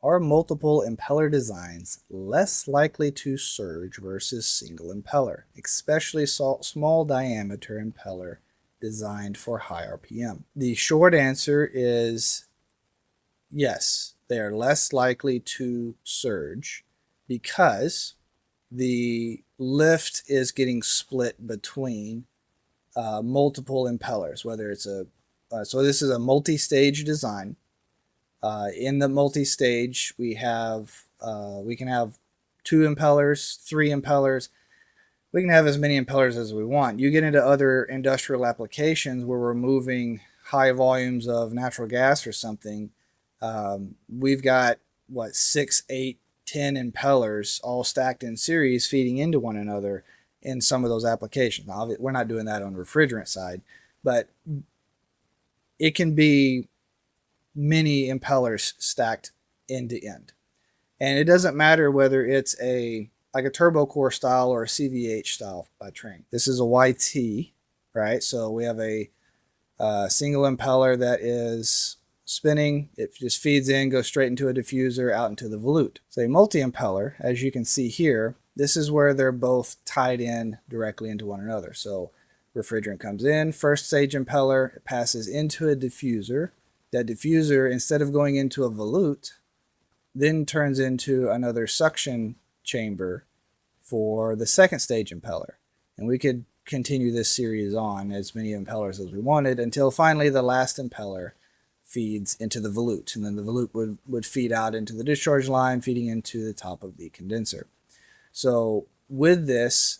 Are multiple impeller designs less likely to surge versus single impeller, especially small diameter impeller designed for high RPM? The short answer is yes, they are less likely to surge because the lift is getting split between multiple impellers, whether it's so this is a multi-stage design. In the multi-stage, we can have two impellers, three impellers. We can have as many impellers as we want. You get into other industrial applications where we're moving high volumes of natural gas or something. We've got what, 6, 8, 10 impellers all stacked in series feeding into one another in some of those applications. Now, we're not doing that on the refrigerant side, but it can be many impellers stacked end to end. And it doesn't matter whether it's like a turbo core style or a CVH style train. This is a YT, right? So we have a single impeller that is spinning. It just feeds in, goes straight into a diffuser, out into the volute. So a multi-impeller, as you can see here, this is where they're both tied in directly into one another. So refrigerant comes in, first stage impeller, it passes into a diffuser. That diffuser, instead of going into a volute, then turns into another suction chamber for the second stage impeller. And we could continue this series on as many impellers as we wanted until finally the last impeller feeds into the volute. And then the volute would feed out into the discharge line, feeding into the top of the condenser. So with this,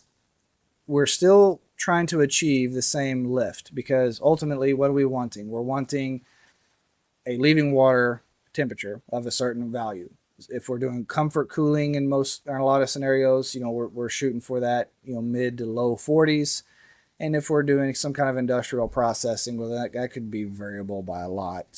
we're still trying to achieve the same lift because ultimately, what are we wanting? We're wanting a leaving water temperature of a certain value. If we're doing comfort cooling in a lot of scenarios, we're shooting for that, mid to low 40s. And if we're doing some kind of industrial processing, well, that could be variable by a lot.